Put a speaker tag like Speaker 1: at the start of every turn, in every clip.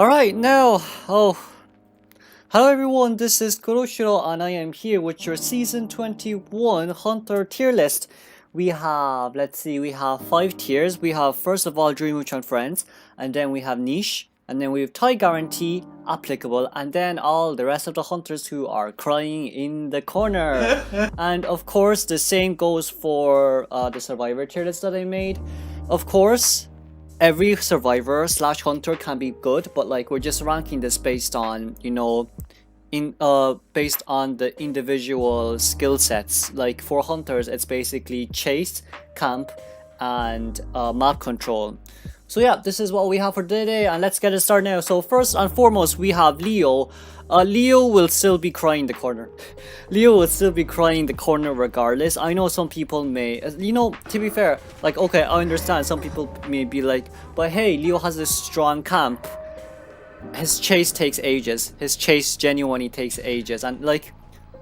Speaker 1: Alright, now, hello everyone, this is Kuroshiro and I am here with your Season 21 Hunter tier list. We have, we have 5 tiers. We have, first of all, Dream Witch and Friends, and then we have Niche, and then we have Tie Guarantee, Applicable, and then all the rest of the hunters who are crying in the corner. And of course, the same goes for the Survivor tier list that I made. Of course, every survivor slash hunter can be good, but like we're just ranking this based on, you know, based on the individual skill sets. Like for hunters, it's basically chase, camp, and map control. So yeah, this is what we have for today, and let's get it started now. So first and foremost, we have Leo. Leo will still be crying in the corner. Leo will still be crying in the corner regardless. I know some people may, you know, to be fair, like, okay, I understand some people may be like, but hey, Leo has a strong camp. His chase takes ages. His chase genuinely takes ages. And like,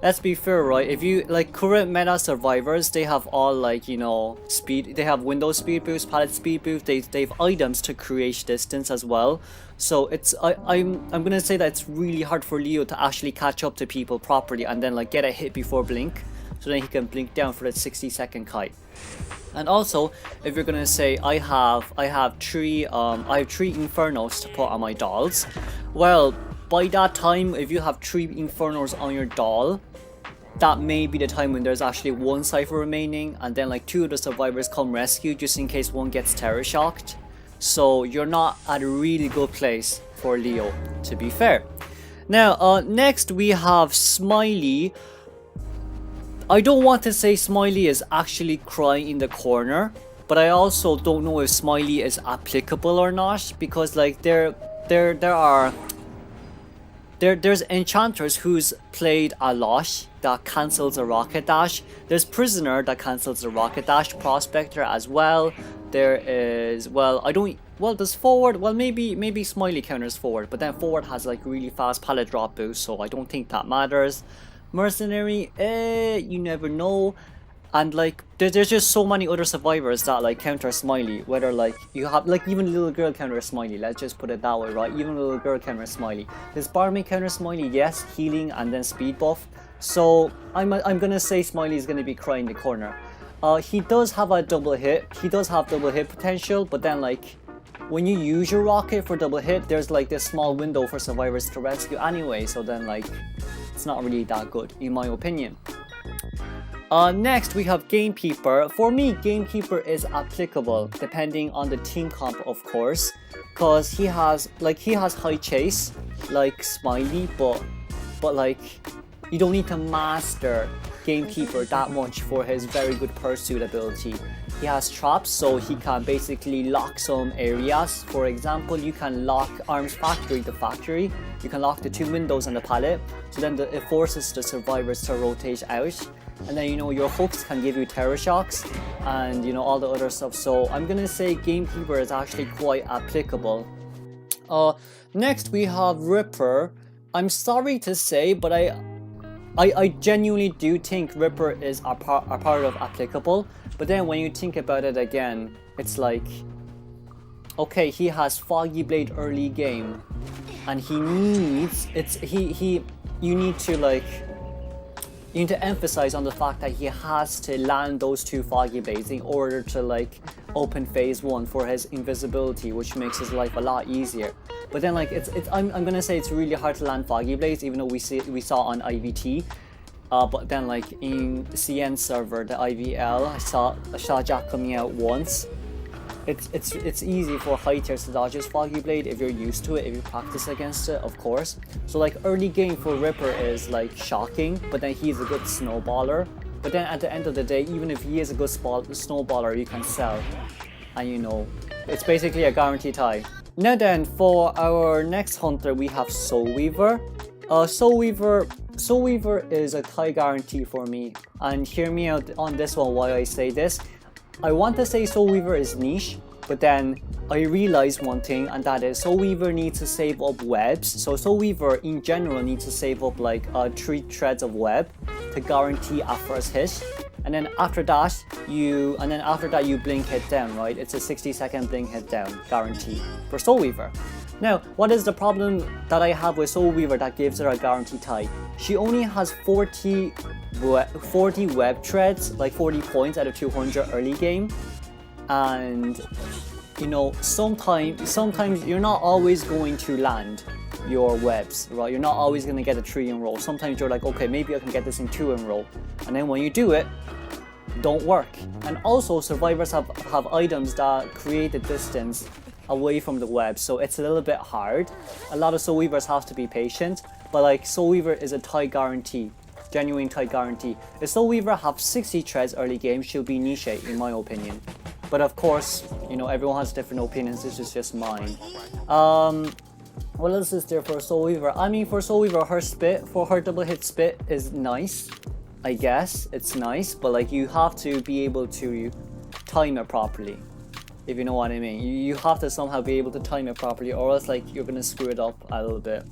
Speaker 1: let's be fair, right? If you, like, current meta survivors, they have all, like, you know, speed. They have window speed boost, pallet speed boost. They have items to create distance as well. So it's, I'm gonna say that it's really hard for Leo to actually catch up to people properly and then like get a hit before blink, so then he can blink down for that 60-second kite. And also, if you're gonna say I have three infernos to put on my dolls, well, by that time, if you have 3 infernos on your doll, that may be the time when there's actually 1 cipher remaining, and then like 2 of the survivors come rescue just in case one gets terror shocked. So you're not at a really good place for Leo, to be fair. Now, next we have Smiley. I don't want to say Smiley is actually crying in the corner, but I also don't know if Smiley is applicable or not, because like there's enchanters who's played a lot that cancels a rocket dash. There's prisoner that cancels the rocket dash, prospector as well. There is, there's forward. Well, maybe Smiley counters forward, but then forward has like really fast pallet drop boost, so I don't think that matters. Mercenary, you never know. And like there's just so many other survivors that like counter Smiley, whether like you have like even little girl counter Smiley, let's just put it that way, right? Even little girl counter Smiley. This barmaid counter Smiley, yes, healing and then speed buff. So I'm gonna say Smiley is gonna be crying in the corner. He does have a double hit. He does have double hit potential, but then like when you use your rocket for double hit, there's like this small window for survivors to rescue anyway, so then like it's not really that good in my opinion. Next we have Gamekeeper. For me, Gamekeeper is applicable depending on the team comp, of course, because he has high chase like Smiley, but like you don't need to master Gamekeeper that much for his very good pursuit ability. He has traps, so he can basically lock some areas. For example, you can lock Arms Factory to Factory. You can lock the 2 windows on the pallet, so then it forces the survivors to rotate out. And then, you know, your hooks can give you terror shocks and, you know, all the other stuff. So I'm gonna say Gamekeeper is actually quite applicable. Next we have Ripper. I'm sorry to say, but I genuinely do think Ripper is a part of applicable. But then when you think about it again, it's like, okay, he has Foggy Blade early game, and he needs you need to emphasize on the fact that he has to land those 2 Foggy Blades in order to like open phase 1 for his invisibility, which makes his life a lot easier. But then like I'm gonna say it's really hard to land Foggy Blades, even though we saw on IVT. But then like in the CN server, the IVL, I saw Jack coming out once. It's easy for high tiers to dodge his Foggy Blade if you're used to it, if you practice against it, of course. So like early game for Ripper is like shocking, but then he's a good snowballer. But then at the end of the day, even if he is a good snowballer, you can sell. And you know, it's basically a guarantee tie. Now then, for our next hunter, we have Soul Weaver. Soul Weaver is a tie guarantee for me. And hear me out on this one why I say this. I want to say Soul Weaver is niche, but then I realized one thing, and that is Soul Weaver needs to save up webs. So Soul Weaver in general needs to save up like 3 threads of web to guarantee a first hit. And then after that you blink hit down, right? It's a 60-second blink hit down guarantee for Soul Weaver. Now, what is the problem that I have with Soul Weaver that gives her a guaranteed tie? She only has 40 web threads, like 40 points out of 200 early game. And, you know, sometimes you're not always going to land your webs, right? You're not always going to get a 3 in a row. Sometimes you're like, okay, maybe I can get this in 2 in a row. And then when you do it, don't work. And also, survivors have items that create the distance away from the web, so it's a little bit hard. A lot of Soul Weavers have to be patient, but like Soul Weaver is a tie guarantee, genuine tie guarantee. If Soul Weaver have 60 threads early game, she'll be niche in my opinion. But of course, you know, everyone has different opinions. This is just mine. What else is there for Soul Weaver? I mean, for Soul Weaver, her spit, for her double hit spit is nice. I guess it's nice, but like you have to be able to time it properly. If you know what I mean, you have to somehow be able to time it properly, or else like you're gonna screw it up a little bit.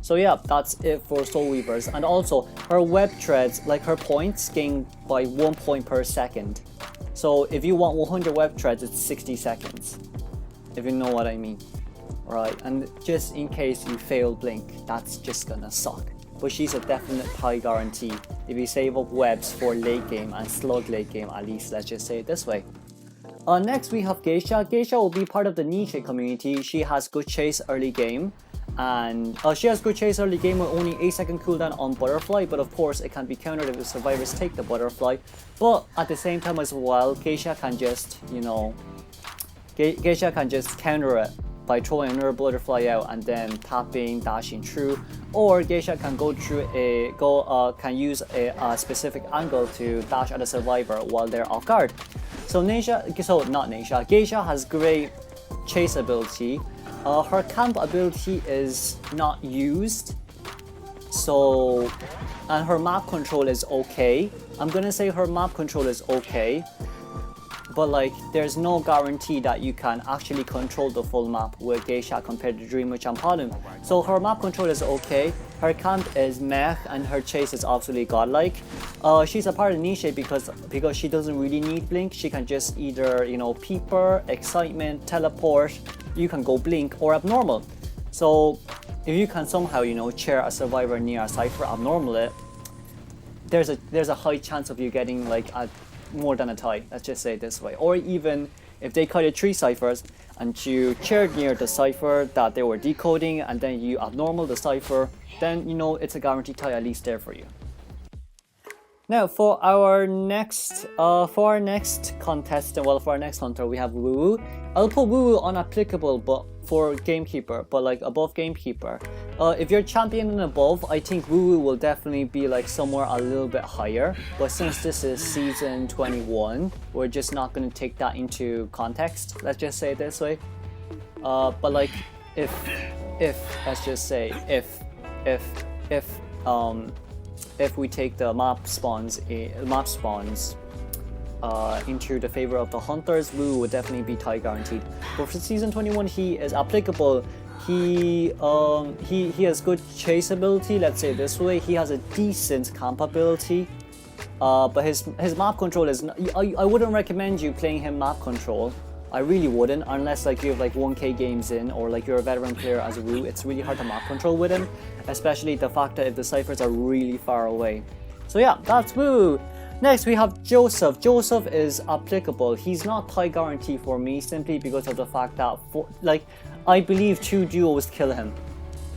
Speaker 1: So yeah, that's it for Soul Weavers. And also her web threads, like her points gain by 1 point per second. So if you want 100 web threads, it's 60 seconds. If you know what I mean, right? And just in case you fail blink, that's just gonna suck. But she's a definite tie guarantee if you save up webs for late game and slug late game, at least, let's just say it this way. Next we have Geisha. Geisha will be part of the niche community. She has good chase early game, and she has good chase early game with only 8-second cooldown on butterfly, but of course it can be countered if the survivors take the butterfly. But at the same time as well, Geisha can just, you know, Geisha can just counter it by throwing another butterfly out and then tapping, dashing through, or Geisha can go through can use a specific angle to dash at a survivor while they're off guard. So Geisha has great chase ability. Her camp ability is not used, so, and her map control is okay. I'm gonna say her map control is okay, but like there's no guarantee that you can actually control the full map with Geisha compared to Dream Witch and Palom. So her map control is okay, her camp is meh, and her chase is absolutely godlike. She's a part of niche because she doesn't really need blink. She can just either, you know, peeper, excitement, teleport, you can go blink, or abnormal. So if you can somehow, you know, chair a survivor near a cipher, abnormal it, there's a high chance of you getting like a more than a tie, let's just say it this way. Or even if they kited 3 ciphers and you chaired near the cipher that they were decoding and then you abnormal the cipher, then you know it's a guaranteed tie at least there for you. Now for our next contestant, well, for our next hunter, we have Woo Woo. I'll put Woo Woo unapplicable, but for Gamekeeper, but like above Gamekeeper. If you're champion and above, I think Woo Woo will definitely be like somewhere a little bit higher. But since this is season 21, we're just not going to take that into context. Let's just say it this way. But like if let's just say if we take the map spawns into the favor of the hunters, Woo would definitely be tie guaranteed. But for season 21, he is applicable. He has good chase ability, let's say this way. He has a decent camp ability, but his map control is not, I wouldn't recommend you playing him map control. I really wouldn't, unless like you have like 1k games in, or like you're a veteran player as Woo. It's really hard to map control with him, especially the fact that if the ciphers are really far away. So yeah, that's Woo. Next we have Joseph. Joseph is applicable. He's not tie guarantee for me simply because of the fact that I believe 2 duos kill him,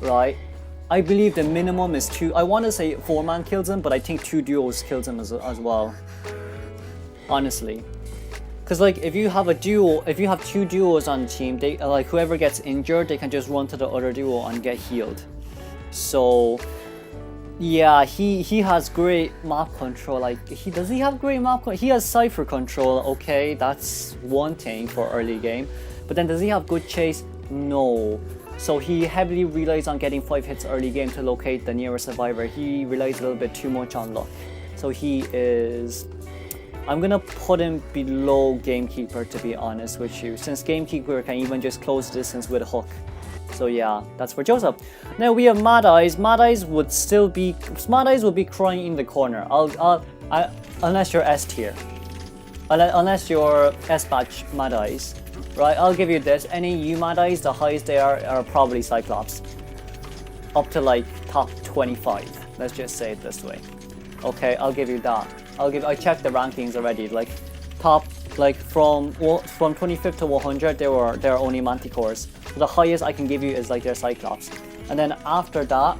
Speaker 1: right? I believe the minimum is 2. I want to say 4-man kills him, but I think 2 duos kills him as well. Honestly. Because like if you have a duo, if you have 2 duos on the team, they like whoever gets injured, they can just run to the other duo and get healed. So yeah, he has great map control. Like does he have great map control? He has cipher control. Okay, that's one thing for early game. But then does he have good chase? No. So he heavily relies on getting 5 hits early game to locate the nearest survivor. He relies a little bit too much on luck. So he is, I'm gonna put him below Gamekeeper, to be honest with you, since Gamekeeper can even just close distance with a hook. So yeah, that's for Joseph. Now we have Mad Eyes. Mad Eyes would be crying in the corner. Unless you're S tier. unless you're S-Batch Mad Eyes, right? I'll give you this. Any U Mad Eyes, the highest they are probably Cyclops. Up to like top 25. Let's just say it this way. Okay, I'll give you that. I checked the rankings already. Like top, like from 25th to 100, there are only Manticores. So the highest I can give you is like their Cyclops, and then after that,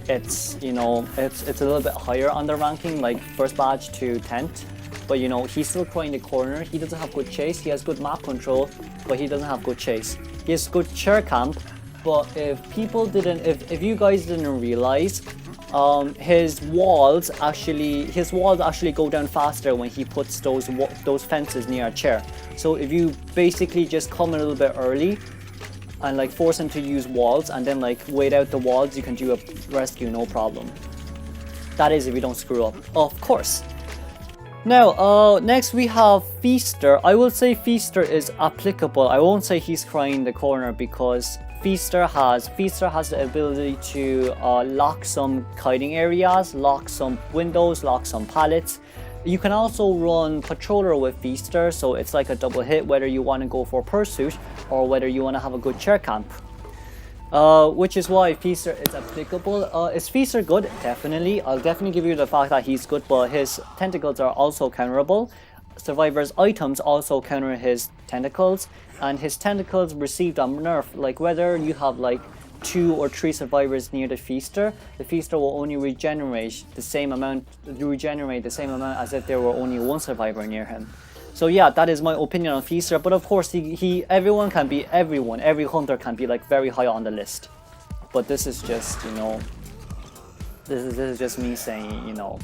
Speaker 1: it's, you know, it's a little bit higher on the ranking, like first badge to 10th. But you know, he's still crying the corner. He doesn't have good chase. He has good map control, but he doesn't have good chase. He has good chair camp, but if you guys didn't realize, his walls actually go down faster when he puts those fences near a chair. So if you basically just come a little bit early and like force him to use walls and then like wait out the walls, you can do a rescue no problem. That is if you don't screw up, of course. Now, next we have Feaster. I will say Feaster is applicable. I won't say he's crying the corner because Feaster has the ability to lock some kiting areas, lock some windows, lock some pallets. You can also run Patroller with Feaster, so it's like a double hit whether you want to go for Pursuit or whether you want to have a good chair camp. Which is why Feaster is applicable. Is Feaster good? Definitely. I'll definitely give you the fact that he's good, but his tentacles are also counterable. Survivor's items also counter his tentacles, and his tentacles received a nerf. Like whether you have like 2 or 3 survivors near the Feaster will only regenerate the same amount as if there were only 1 survivor near him. So yeah, that is my opinion on Feaster. But of course, everyone can be everyone. Every hunter can be like very high on the list. But this is just, you know, this is just me saying, you know,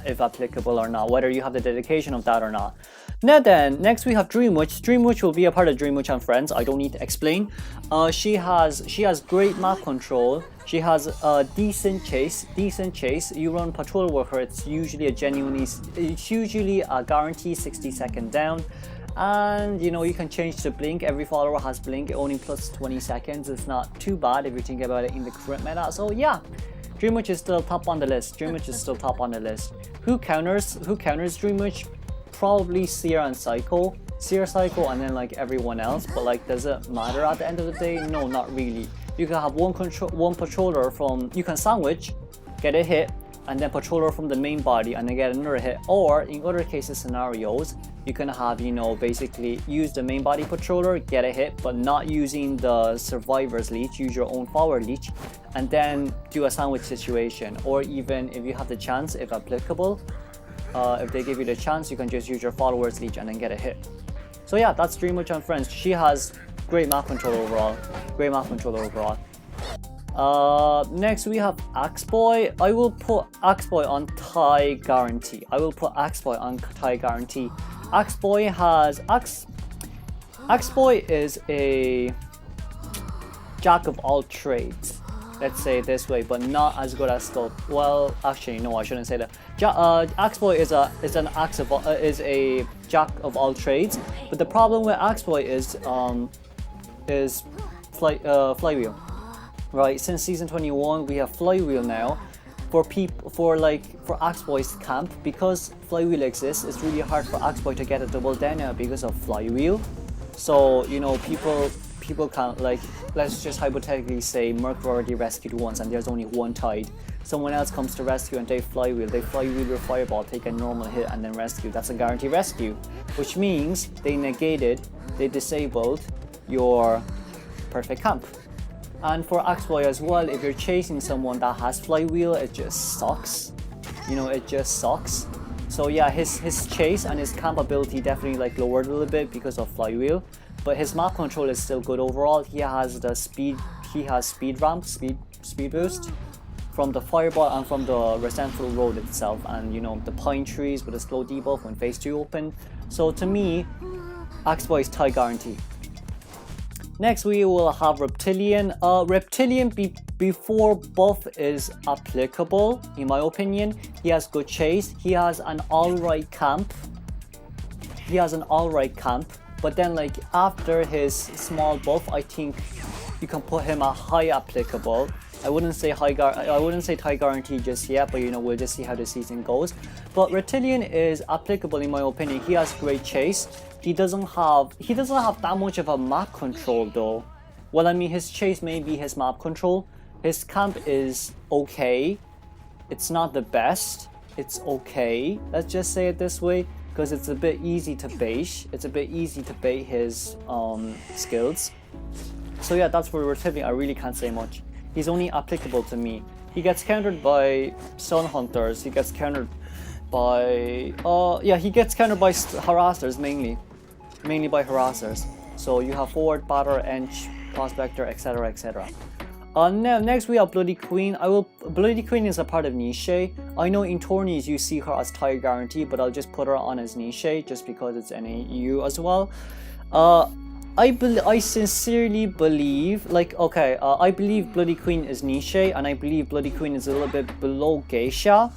Speaker 1: if applicable or not, whether you have the dedication of that or not. Now then, next we have Dreamwitch. Dreamwitch will be a part of Dreamwitch and Friends. I don't need to explain. She has great map control. She has a decent chase. You run Patrol with her. It's usually a guarantee 60-second down. And you know, you can change to Blink. Every follower has Blink, only plus 20 seconds. It's not too bad if you think about it in the current meta. So yeah, Dreamwitch is still top on the list. Who counters Dreamwitch? Probably Seer and Psycho, and then like everyone else. But like, does it matter at the end of the day? No, not really. You can have one patroller from, you can sandwich, get a hit, and then patroller from the main body and then get another hit. Or in other cases scenarios, you can have, you know, basically use the main body patroller, get a hit, but not using the survivor's leech, use your own forward leech, and then do a sandwich situation. Or even if you have the chance, if applicable, if they give you the chance, you can just use your follower's leech and then get a hit. So yeah, that's Dreamwitch and Friends. She has great map control overall. Next we have Axeboy. I will put Axeboy on tie guarantee. Axeboy is a jack of all trades. Let's say it this way, but not as good as Sculptor. Well, actually, no, I shouldn't say that. Axeboy is a jack of all trades, but the problem with Axeboy is flywheel. Right, since season 21, we have flywheel now. For Axeboy's camp, because flywheel exists, it's really hard for Axeboy to get a double down now because of flywheel. So you know, people can't, like, let's just hypothetically say Merc already rescued once and there's only 1 tied. Someone else comes to rescue and they flywheel your fireball, take a normal hit and then rescue. That's a guaranteed rescue, which means they disabled your perfect camp. And for Axeboy as well, if you're chasing someone that has flywheel, it just sucks. You know, it just sucks. So yeah, his chase and his camp ability definitely like lowered a little bit because of flywheel. But his map control is still good overall. He has speed ramp, speed boost from the fireball and from the resentful road itself, and you know, the pine trees with a slow debuff when phase 2 open. So to me, Axeboy is tie guarantee. Next we will have Reptilian. Reptilian before buff is applicable, in my opinion. He has good chase. He has an alright camp. But then like after his small buff, I think you can put him at high applicable. I wouldn't say tie guarantee just yet, but you know, we'll just see how the season goes. But Reptilian is applicable in my opinion. He has great chase. He doesn't have that much of a map control though. Well, I mean, his chase may be his map control. His camp is okay. It's not the best. It's okay. Let's just say it this way, because it's a bit easy to bait. It's a bit easy to bait his skills. So yeah, that's where we're tipping. I really can't say much. He's only applicable to me. He gets countered by Sun Hunters. He gets countered by he gets countered by harassers mainly by harassers. So you have forward, batter, ench, prospector, etc, etc. Now next we have Bloody Queen. Bloody Queen is a part of Niche. I know in tourneys you see her as tie guarantee, but I'll just put her on as Niche just because it's NAU as well. I sincerely believe, I believe Bloody Queen is Niche, and I believe Bloody Queen is a little bit below Geisha.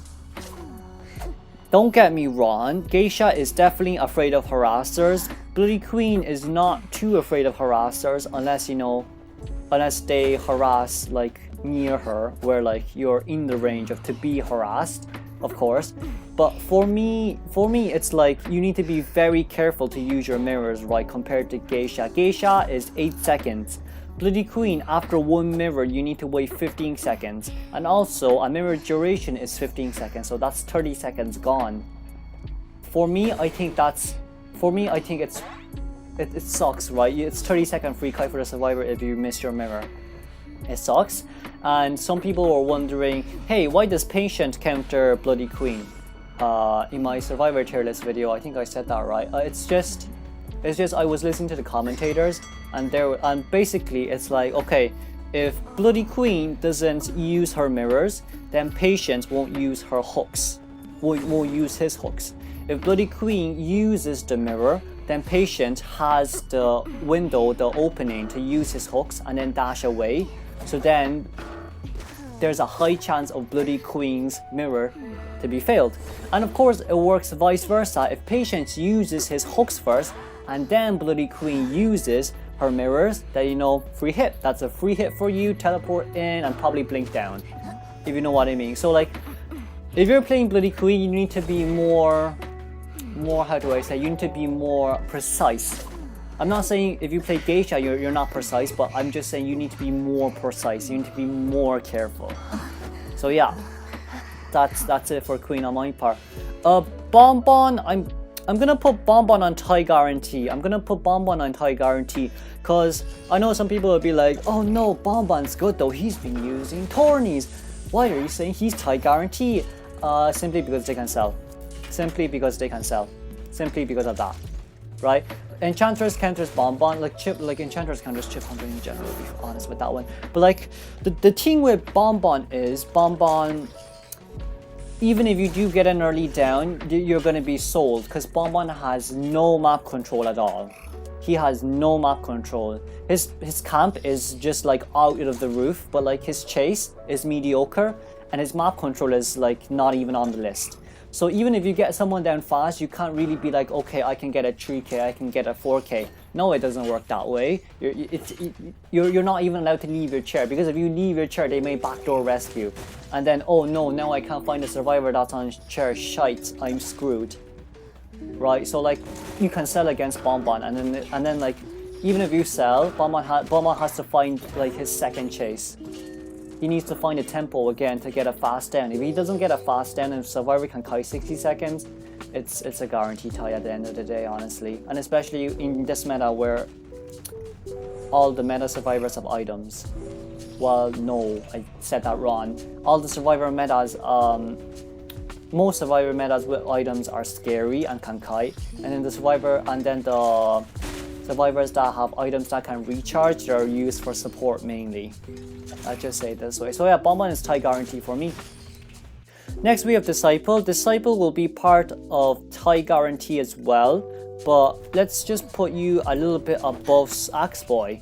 Speaker 1: Don't get me wrong, Geisha is definitely afraid of harassers. Bloody Queen is not too afraid of harassers unless they harass like near her, where like you're in the range of to be harassed, of course. But for me it's like you need to be very careful to use your mirrors, right, compared to Geisha. Geisha is 8 seconds. Bloody Queen, after one mirror you need to wait 15 seconds, and also a mirror duration is 15 seconds, so that's 30 seconds gone. For me I think it sucks, right? It's 30-second free kite for the survivor if you miss your mirror. It sucks. And some people were wondering, hey, why does Patient counter Bloody Queen? In my survivor tier list video, I think I said that right. It's just I was listening to the commentators, and basically it's like, okay, if Bloody Queen doesn't use her mirrors, then Patient won't use her hooks, won't use his hooks. If Bloody Queen uses the mirror, then Patient has the window, the opening to use his hooks and then dash away. So then there's a high chance of Bloody Queen's mirror to be failed. And of course it works vice versa. If Patient uses his hooks first and then Bloody Queen uses her mirrors, then you know, free hit. That's a free hit for you, teleport in and probably blink down, if you know what I mean. So like, if you're playing Bloody Queen, you need to be more, how do I say, you need to be more precise. I'm not saying if you play Geisha you're not precise, but I'm just saying you need to be more precise, you need to be more careful. So yeah, that's it for Queen on my part. Bonbon, I'm gonna put Bonbon on tie guarantee. Cause I know some people will be like, oh no, Bonbon's good though, he's been using tourneys. Why are you saying he's tie guarantee? Simply because they can sell. Simply because of that, right? Enchantress counters Bonbon, like Enchantress counters Chip Hunter in general, to be honest with that one. But like, the thing with Bonbon is, Bonbon, even if you do get an early down, you're gonna be sold, because Bonbon has no map control at all. He has no map control. His camp is just like out of the roof, but like his chase is mediocre, and his map control is like not even on the list. So even if you get someone down fast, you can't really be like, okay, I can get a 3k, I can get a 4k. No, it doesn't work that way. You're not even allowed to leave your chair, because if you leave your chair, they may backdoor rescue. And then, oh no, now I can't find a survivor that's on chair, shite, I'm screwed. Right, so like, you can sell against Bonbon, and then like, even if you sell, Bonbon has to find like his second chase. He needs to find a tempo again to get a fast down. If he doesn't get a fast down and survivor can kite 60 seconds, it's a guaranteed tie at the end of the day, honestly. And especially in this meta where all the meta survivors have items. Well, no, I said that wrong. All the survivor metas, most survivor metas with items are scary and can kite. And then the survivors that have items that can recharge, they're used for support mainly. I'll just say it this way. So yeah, Bonbon is tie guarantee for me. Next we have Disciple. Disciple will be part of tie guarantee as well, but let's just put you a little bit above Axe Boy.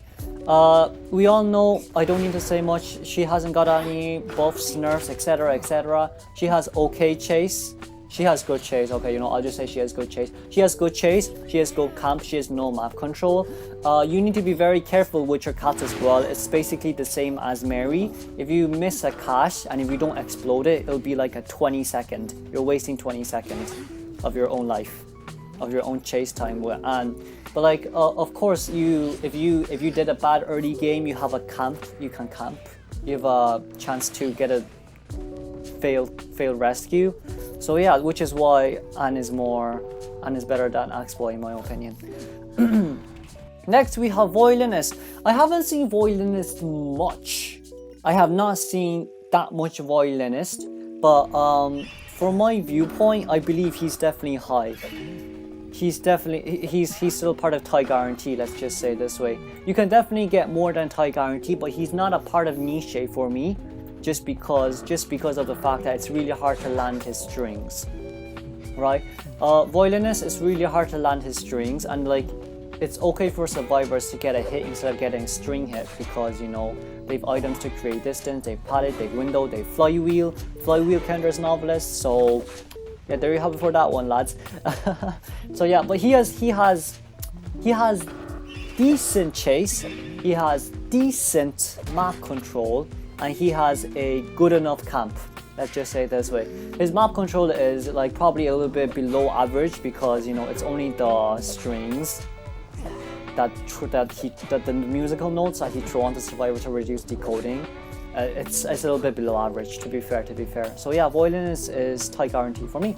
Speaker 1: We all know, I don't need to say much, she hasn't got any buffs, nerfs, etc, etc. She has okay chase. She has good chase. Okay, you know, I'll just say she has good chase. She has good chase. She has good camp. She has no map control. You need to be very careful with your cats as well. It's basically the same as Mary. If you miss a cache and if you don't explode it, it'll be like a 20-second. You're wasting 20 seconds of your own life, of your own chase time. But like, of course, if you did a bad early game, you have a camp. You can camp. You have a chance to get a fail rescue. So yeah, which is why Anne is better than Axboy in my opinion. Next we have Violinist. I haven't seen Violinist much. I have not seen that much Violinist, but from my viewpoint, I believe he's definitely high. He's still part of tie guarantee, let's just say this way. You can definitely get more than tie guarantee, but he's not a part of niche for me. Just because of the fact that it's really hard to land his strings, right? Violinist is really hard to land his strings, and like, it's okay for survivors to get a hit instead of getting string hit because, you know, they've items to create distance, they've pallet, they've window, they've flywheel counters novelist. So yeah, there you have it for that one, lads. So yeah, but he has decent chase, he has decent map control, and he has a good enough camp. Let's just say it this way. His map control is like probably a little bit below average because, you know, it's only the strings that the musical notes that he throw onto Survivor to reduce decoding. It's a little bit below average, to be fair. So yeah, Violinist is tie guarantee for me.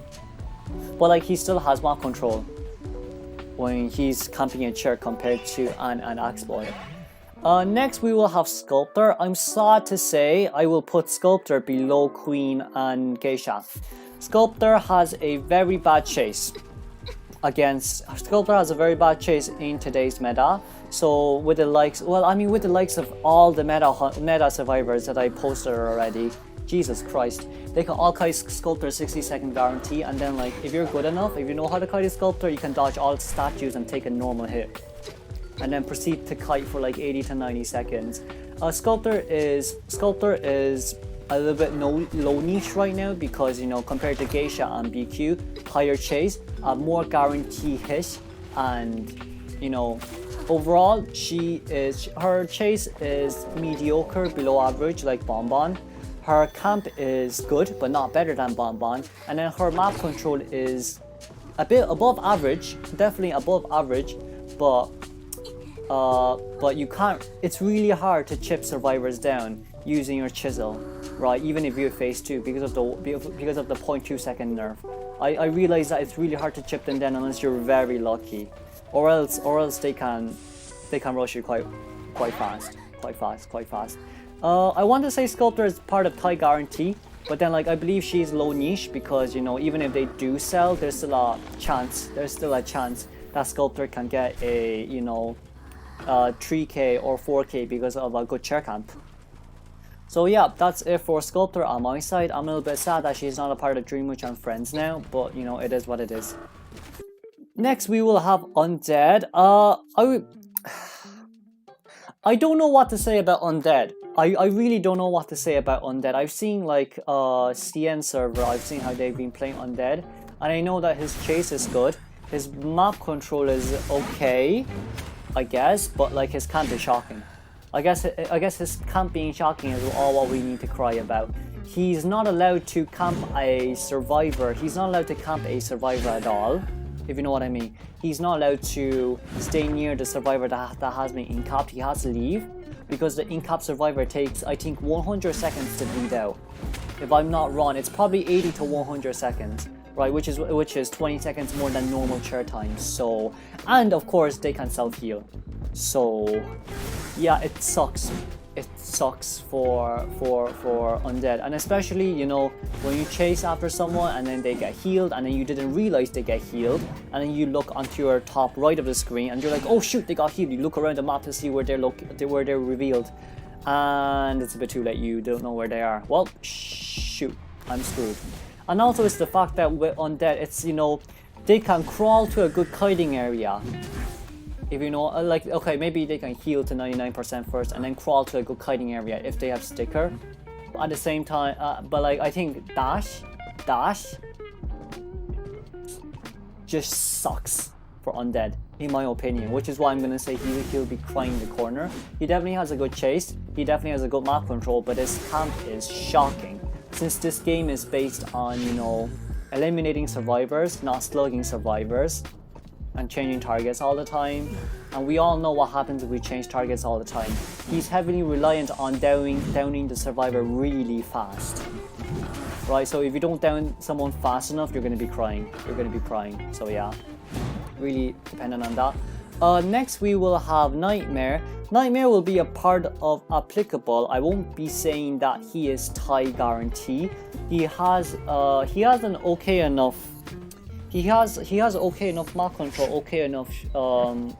Speaker 1: But like, he still has map control when he's camping a chair compared to Anne and Axboy. Next we will have Sculptor. I'm sad to say I will put Sculptor below Queen and Geisha. Sculptor has a very bad chase Sculptor has a very bad chase in today's meta. So with the likes, with the likes of all the meta survivors that I posted already, Jesus Christ, they can all kite Sculptor 60-second guarantee, and then like, if you're good enough, if you know how to kite a Sculptor, you can dodge all statues and take a normal hit, and then proceed to kite for like 80 to 90 seconds. Sculptor is a little bit low niche right now because, you know, compared to Geisha and BQ, higher chase, more guarantee hit, and, you know, overall her chase is mediocre, below average, like Bonbon. Her camp is good, but not better than Bonbon, and then her map control is a bit above average, definitely above average, but you can't. It's really hard to chip survivors down using your chisel, right? Even if you're phase 2 because of the 0.2 second nerf. I realize that it's really hard to chip them down unless you're very lucky, or else they can rush you quite fast. I want to say Sculptor is part of tie guarantee, but then like, I believe she's low niche because, you know, even if they do sell, there's still a chance that Sculptor can get a, you know, 3k or 4k because of a good chair camp. So yeah, that's it for Sculptor on my side. I'm a little bit sad that she's not a part of Dreamwitch and Friends now, but you know, it is what it is. Next we will have Undead. I don't know what to say about Undead. I really don't know what to say about Undead. I've seen like CN server, I've seen how they've been playing Undead, and I know that his chase is good. His map control is okay, I guess, but like, his camp is shocking. I guess his camp being shocking is all what we need to cry about. He's not allowed to camp a survivor. He's not allowed to camp a survivor at all, if you know what I mean. He's not allowed to stay near the survivor that has been incapped. He has to leave because the incapped survivor takes, I think, 100 seconds to bleed out. If I'm not wrong, it's probably 80 to 100 seconds. Right, which is 20 seconds more than normal chair time. So, and of course they can self-heal. So yeah, it sucks. It sucks for Undead, and especially, you know, when you chase after someone and then they get healed and then you didn't realize they get healed, and then you look onto your top right of the screen and you're like, oh shoot, they got healed. You look around the map to see where they're revealed, and it's a bit too late. You don't know where they are. Well, shoot, I'm screwed. And also it's the fact that with Undead, it's, you know, they can crawl to a good kiting area. If you know, like, okay, maybe they can heal to 99% first and then crawl to a good kiting area if they have sticker. At the same time, but like, I think dash just sucks for Undead, in my opinion, which is why I'm gonna say he'll be crying in the corner. He definitely has a good chase, he definitely has a good map control, but his camp is shocking. Since this game is based on, you know, eliminating survivors, not slugging survivors, and changing targets all the time. And we all know what happens if we change targets all the time. He's heavily reliant on downing the survivor really fast. Right, so if you don't down someone fast enough, you're gonna be crying. You're gonna be crying. So yeah, really dependent on that. Next we will have Nightmare. Nightmare will be a part of applicable. I won't be saying that he is tie guarantee. He has an okay enough. He has okay enough map control, okay enough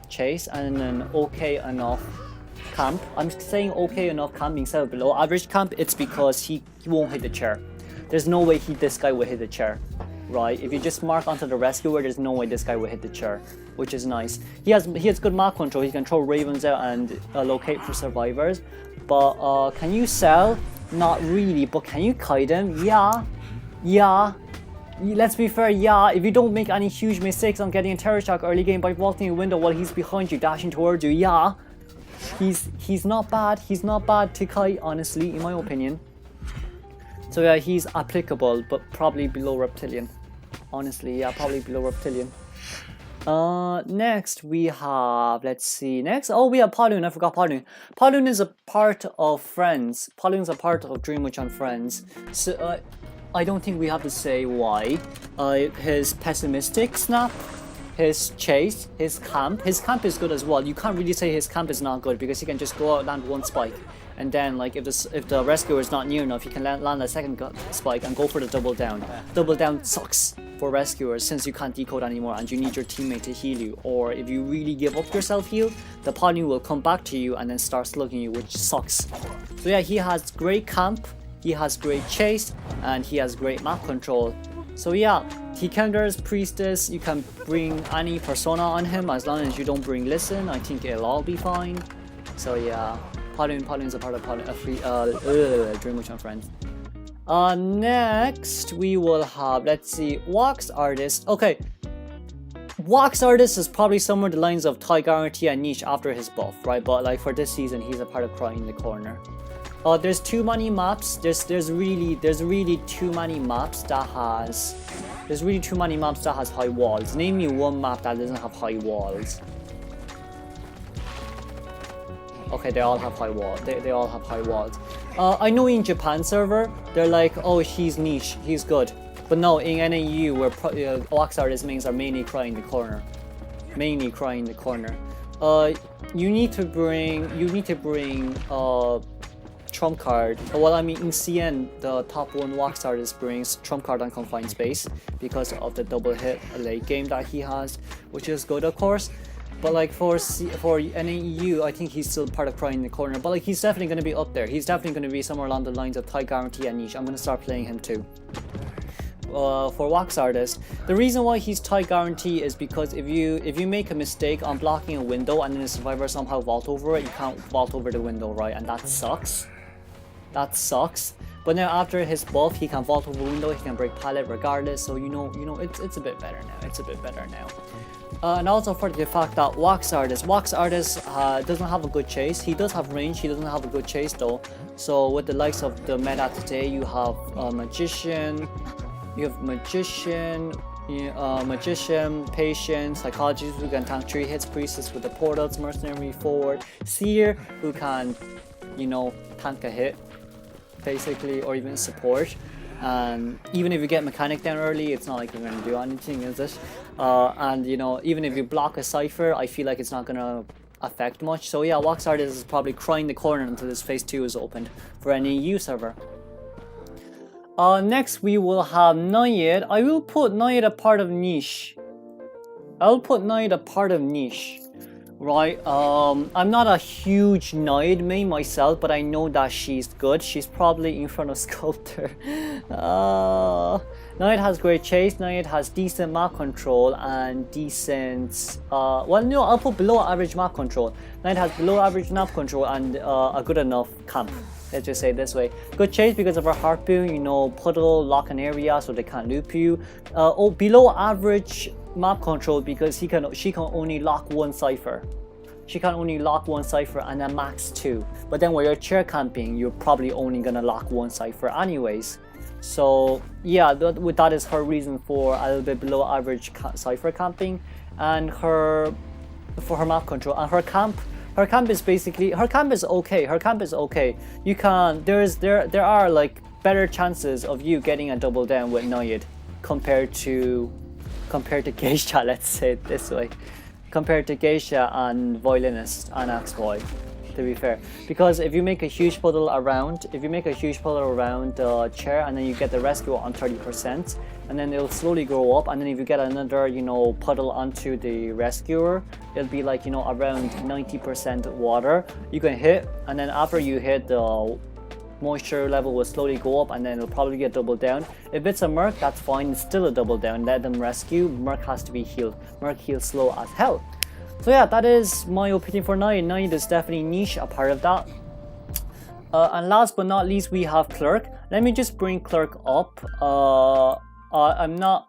Speaker 1: chase, and an okay enough camp. I'm saying okay enough camp instead of below average camp. It's because he won't hit the chair. There's no way this guy will hit the chair, right? If you just mark onto the rescuer, there's no way this guy will hit the chair, which is nice. He has good map control. He can throw ravens out and locate for survivors. But can you sell? Not really. But can you kite him? Yeah. Let's be fair, yeah. If you don't make any huge mistakes on getting a terror shock early game by vaulting a window while he's behind you, dashing towards you, yeah. He's not bad. He's not bad to kite, honestly, in my opinion. So yeah, he's applicable, but probably below Reptilian. Honestly, yeah, probably below Reptilian. Next we have, let's see, we have Paulun. I forgot Paulun. Paulun is a part of Friends. Paulun's a part of Dream Witch and Friends. So I don't think we have to say why. His pessimistic snap, his chase, his camp is good as well. You can't really say his camp is not good because he can just go out and land one spike. And then, like, if the rescuer is not near enough, you can land a second spike and go for the double down. Double down sucks for rescuers since you can't decode anymore and you need your teammate to heal you. Or if you really give up your self-heal, the Paulun will come back to you and then start slugging you, which sucks. So yeah, he has great camp, he has great chase, and he has great map control. So yeah, he counters Priestess. You can bring any persona on him as long as you don't bring Listen. I think it'll all be fine. So yeah. Paulun's a part of Dream Witch and Friends. Next we will have, let's see, Wax Artist. Okay, Wax Artist is probably somewhere the lines of tie guarantee and niche after his buff, right? But like for this season, he's a part of Crying in the Corner. There's too many maps. There's really too many maps that has high walls. Name me one map that doesn't have high walls. Okay, they all have high walls. They all have high walls. I know in Japan server, they're like, oh, he's niche, he's good. But no, in NAU, where Wax Artist mains are mainly Crying in the Corner. Mainly Crying in the Corner. You need to bring Trump card. Well, I mean, in CN, the top one Wax Artist brings Trump card on Confined Space because of the double hit late game that he has, which is good, of course. But like for NAU, I think he's still part of Crying in the Corner. But like he's definitely going to be up there. He's definitely going to be somewhere along the lines of tie guarantee and niche. I'm going to start playing him too. For Wax Artist, the reason why he's tie guarantee is because if you make a mistake on blocking a window and then the survivor somehow vault over it, you can't vault over the window, right? And that sucks. That sucks. But now after his buff, he can vault over window, he can break pallet regardless. So you know, it's a bit better now. It's a bit better now. And also for the fact that Wax Artist doesn't have a good chase. He does have range, he doesn't have a good chase though. So with the likes of the meta today, you have Magician, Patient, Psychologist who can tank 3 hits, Priestess with the portals, Mercenary forward, Seer who can, you know, tank a hit basically, or even support. And even if you get mechanic down early, it's not like you're going to do anything, is it? And you know, even if you block a cipher, I feel like it's not going to affect much. So yeah, Wax Artist is probably Crying the Corner until this phase 2 is opened for any EU server. Next we will have Naiad. I will put Naiad a part of niche. Right, I'm not a huge Naiad main myself, but I know that she's good. She's probably in front of Sculptor. Naiad has great chase, Naiad has decent map control and decent... well, no, I'll put below average map control. Naiad has below average map control and a good enough camp. Let's just say it this way. Good chase because of her heart boon, you know, puddle, lock an area so they can't loop you. Below average map control because she can only lock one cipher. She can only lock one cipher and then max 2. But then when you're chair camping, you're probably only gonna lock one cipher anyways. So yeah, that is her reason for a little bit below average cipher camping, and for her map control. And her camp is basically, her camp is okay. Her camp is okay. You can there are like better chances of you getting a double down with Naiad compared to Geisha, let's say it this way. Compared to Geisha and Violinist and Axboy, to be fair. Because if you make a huge puddle around, the chair, and then you get the rescue on 30%, and then it'll slowly grow up, and then if you get another, you know, puddle onto the rescuer, it'll be like, you know, around 90% water. You can hit, and then after you hit, the moisture level will slowly go up, and then it'll probably get doubled down. If it's a Merc, that's fine, it's still a double down. Let them rescue. Merc has to be healed. Merc heals slow as hell. So yeah, that is my opinion for Naiad. Naiad is definitely niche, a part of that. And last but not least, we have Clerk. Let me just bring Clerk up. I'm not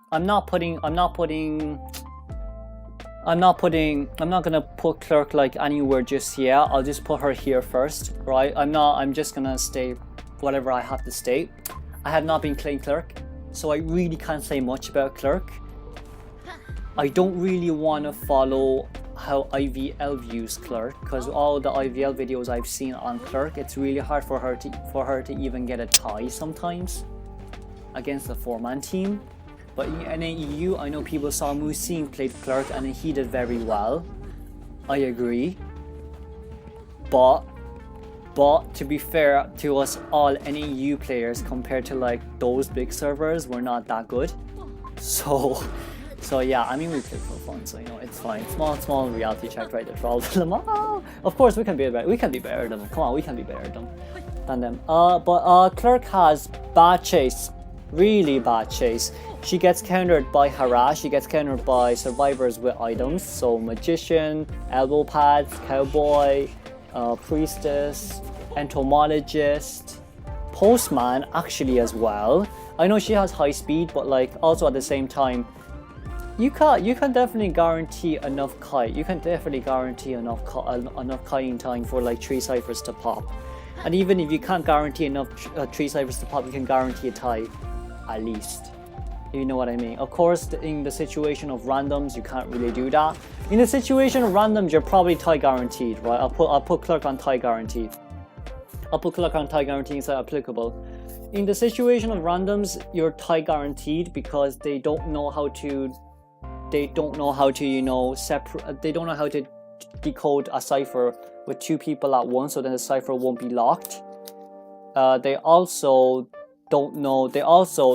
Speaker 1: gonna put Clerk like anywhere just yet. I'll just put her here first, right? I'm just gonna stay whatever I have to stay. I have not been playing Clerk, so I really can't say much about Clerk. I don't really want to follow how IVL views Clerk, because all the IVL videos I've seen on Clerk, it's really hard for her to even get a tie sometimes against the 4-man team. But in EU, I know people saw Musine played Clerk and he did very well. I agree. But to be fair to us all NAU players, compared to like those big servers, we're not that good. So yeah, I mean, we play for fun, so you know, it's fine. Small reality check, right? They're all them. Of course we can be better. We can be better than them. Come on, we can be better than them. But Clerk has bad chase. Really bad chase. She gets countered by harass, she gets countered by survivors with items, so magician, elbow pads, cowboy, priestess, entomologist, postman actually as well. I know she has high speed, but like also at the same time, you can definitely guarantee enough kite. You can definitely guarantee enough kiting time for like 3 ciphers to pop. And even if you can't guarantee enough 3 ciphers to pop, you can guarantee a tie at least. You know what I mean? Of course, in the situation of randoms, you can't really do that. In the situation of randoms, you're probably tie guaranteed, right? I'll put Clerk on tie guaranteed. I'll put Clerk on tie guaranteed instead of applicable. In the situation of randoms, you're tie guaranteed because they don't know how to, you know, separate. They don't know how to decode a cipher with 2 people at once, so then the cipher won't be locked. They also don't know.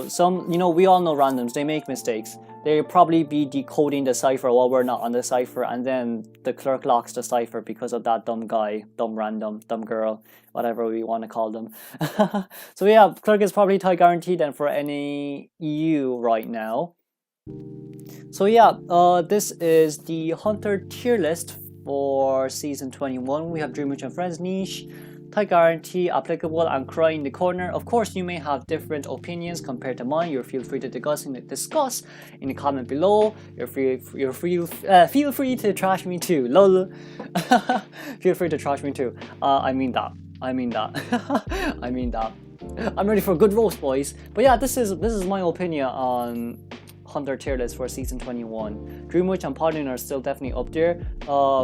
Speaker 1: Some, you know, we all know randoms, they make mistakes. They'll probably be decoding the cipher while we're not on the cipher, and then the Clerk locks the cipher because of that dumb guy, dumb random, dumb girl, whatever we want to call them. So yeah, Clerk is probably tie guaranteed and for any EU right now. So yeah, this is the Hunter tier list for season 21. We have Dream Witch and Friends niche, tie guarantee, applicable, and cry in the corner. Of course, you may have different opinions compared to mine. You feel free to discuss in the comment below. Feel free to trash me too. Lol. Feel free to trash me too. I mean that. I mean that. I'm ready for a good roast, boys. But yeah, this is my opinion on Hunter tier list for season 21. Dream Witch and Paladin are still definitely up there.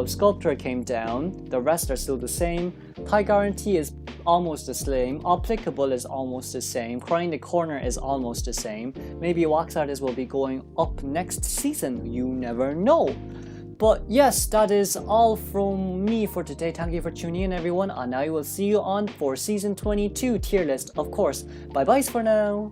Speaker 1: Sculptor came down. The rest are still the same. Tie guarantee is almost the same. Applicable is almost the same. Crying the corner is almost the same. Maybe Wax Artist will be going up next season. You never know. But yes, that is all from me for today. Thank you for tuning in, everyone, and I will see you on for season 22 tier list, of course. Bye bye for now.